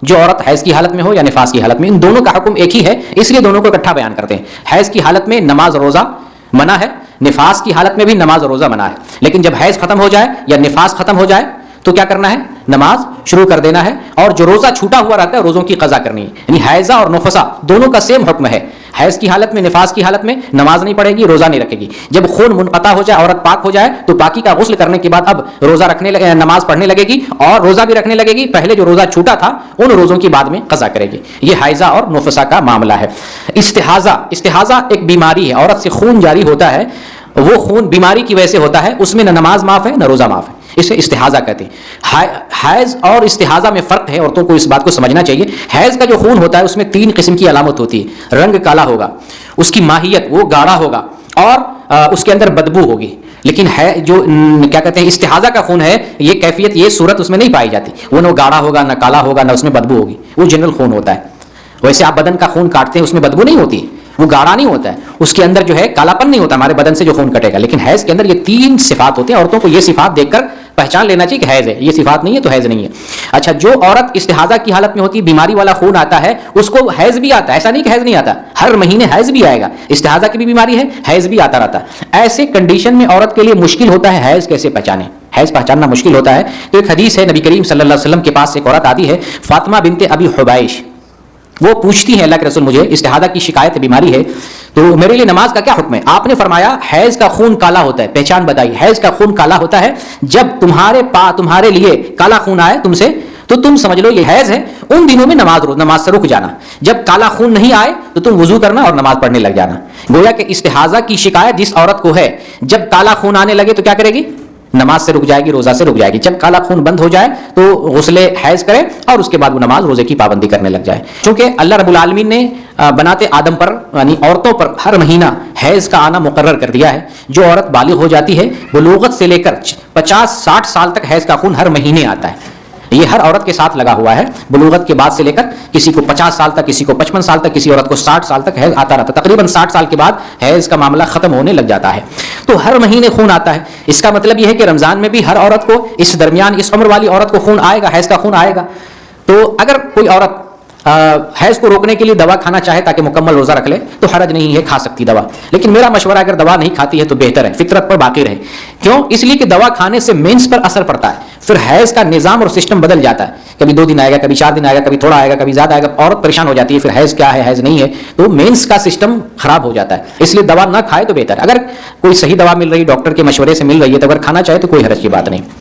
جو عورت حیض کی حالت میں ہو یا نفاس کی حالت میں، ان دونوں کا حکم ایک ہی ہے، اس لیے دونوں کو اکٹھا بیان کرتے ہیں۔ حیض کی حالت میں نماز روزہ منع ہے، نفاس کی حالت میں بھی نماز روزہ منع ہے، لیکن جب حیض ختم ہو جائے یا نفاس ختم ہو جائے تو کیا کرنا ہے؟ نماز شروع کر دینا ہے، اور جو روزہ چھوٹا ہوا رہتا ہے روزوں کی قضا کرنی ہے۔ یعنی حیضہ اور نفسا دونوں کا سیم حکم ہے، حیض کی حالت میں نفاس کی حالت میں نماز نہیں پڑھے گی، روزہ نہیں رکھے گی۔ جب خون منقطع ہو جائے، عورت پاک ہو جائے، تو پاکی کا غسل کرنے کے بعد اب روزہ رکھنے لگے، نماز پڑھنے لگے گی اور روزہ بھی رکھنے لگے گی۔ پہلے جو روزہ چھوٹا تھا ان روزوں کی بعد میں قضا کرے گی۔ یہ حیضہ اور نفسا کا معاملہ ہے۔ استحاضہ ایک بیماری ہے، عورت سے خون جاری ہوتا ہے، وہ خون بیماری کی وجہ سے ہوتا ہے، اس میں نہ نماز معاف ہے نہ روزہ معاف ہے، اسے استحاضہ کہتے ہیں۔ حیض اور استحاضہ میں فرق ہے، عورتوں کو اس بات کو سمجھنا چاہیے۔ حیض کا جو خون ہوتا ہے اس میں 3 قسم کی علامت ہوتی ہے۔ رنگ کالا ہوگا، اس کی ماہیت وہ گاڑھا ہوگا، اور اس کے اندر بدبو ہوگی۔ لیکن ہے جو کیا کہتے ہیں استحاضہ کا خون ہے، یہ کیفیت یہ صورت اس میں نہیں پائی جاتی، وہ نہ گاڑھا ہوگا نہ کالا ہوگا نہ اس میں بدبو ہوگی، وہ جنرل خون ہوتا ہے۔ ویسے آپ بدن کا خون کاٹتے ہیں اس میں بدبو نہیں ہوتی، وہ گاڑھا نہیں ہوتا ہے، اس کے اندر جو ہے کالا پن نہیں ہوتا ہمارے بدن سے جو خون کٹے گا۔ لیکن حیض کے اندر یہ 3 صفات ہوتے ہیں، عورتوں کو یہ صفات دیکھ کر پہچان لینا چاہیے کہ حیض ہے، یہ صفات نہیں ہے تو حیض نہیں ہے۔ اچھا، جو عورت استحاضہ کی حالت میں ہوتی ہے، بیماری والا خون آتا ہے، اس کو حیض بھی آتا ہے، ایسا نہیں کہ حیض نہیں آتا، ہر مہینے حیض بھی آئے گا۔ استحاضہ کی بھی بیماری ہے، حیض بھی آتا رہتا ہے۔ ایسے کنڈیشن میں عورت کے لیے مشکل ہوتا ہے حیض کیسے پہچانے، حیض پہچاننا مشکل ہوتا ہے۔ تو ایک حدیث ہے، نبی کریم صلی اللہ علیہ وسلم کے پاس ایک عورت آتی ہے، فاطمہ بنت ابی حبائش، وہ پوچھتی ہے اللہ کے رسول مجھے استحاضہ کی شکایت بیماری ہے، تو میرے لیے نماز کا کیا حکم ہے؟ آپ نے فرمایا حیض کا خون کالا ہوتا ہے، پہچان بتائی، حیض کا خون کالا ہوتا ہے جب تمہارے لیے کالا خون آئے تم سے، تو تم سمجھ لو یہ حیض ہے، ان دنوں میں نماز سے رک جانا۔ جب کالا خون نہیں آئے تو تم وضو کرنا اور نماز پڑھنے لگ جانا۔ گویا کہ استحاضہ کی شکایت جس عورت کو ہے، جب کالا خون آنے لگے تو کیا کرے گی؟ نماز سے رک جائے گی، روزہ سے رک جائے گی۔ جب کالا خون بند ہو جائے تو غسل حیض کرے اور اس کے بعد وہ نماز روزے کی پابندی کرنے لگ جائے۔ چونکہ اللہ رب العالمین نے بناتے آدم پر یعنی عورتوں پر ہر مہینہ حیض کا آنا مقرر کر دیا ہے۔ جو عورت بالغ ہو جاتی ہے، بلوغت سے لے کر 50-60 سال تک حیض کا خون ہر مہینے آتا ہے۔ یہ ہر عورت کے ساتھ لگا ہوا ہے، بلوغت کے بعد سے لے کر کسی کو 50 سال تک، کسی کو 55 سال تک، کسی عورت کو 60 سال تک حیض آتا رہتا ہے۔ تقریباً 60 سال کے بعد حیض کا معاملہ ختم ہونے لگ جاتا ہے۔ تو ہر مہینے خون آتا ہے۔ اس کا مطلب یہ ہے کہ رمضان میں بھی ہر عورت کو اس درمیان اس عمر والی عورت کو خون آئے گا، حیض کا خون آئے گا۔ تو اگر کوئی عورت حیض کو روکنے کے لیے دوا کھانا چاہے تاکہ مکمل روزہ رکھ لے تو حرج نہیں ہے، کھا سکتی دوا۔ لیکن میرا مشورہ اگر دوا نہیں کھاتی ہے تو بہتر ہے، فطرت پر باقی رہے۔ کیوں؟ اس لیے کہ دوا کھانے سے مینس پر اثر پڑتا ہے، پھر حیض کا نظام اور سسٹم بدل جاتا ہے۔ کبھی 2 دن آئے گا، کبھی 4 دن آئے گا، کبھی تھوڑا آئے گا، کبھی زیادہ آئے گا، عورت پریشان ہو جاتی ہے، پھر حیض کیا ہے حیض نہیں ہے، تو مینس کا سسٹم خراب ہو جاتا ہے۔ اس لیے دوا نہ کھائے تو بہتر ہے۔ اگر کوئی صحیح دوا مل رہی، ڈاکٹر کے مشورے سے مل رہی ہے تو اگر کھانا چاہے تو کوئی حرج کی بات نہیں۔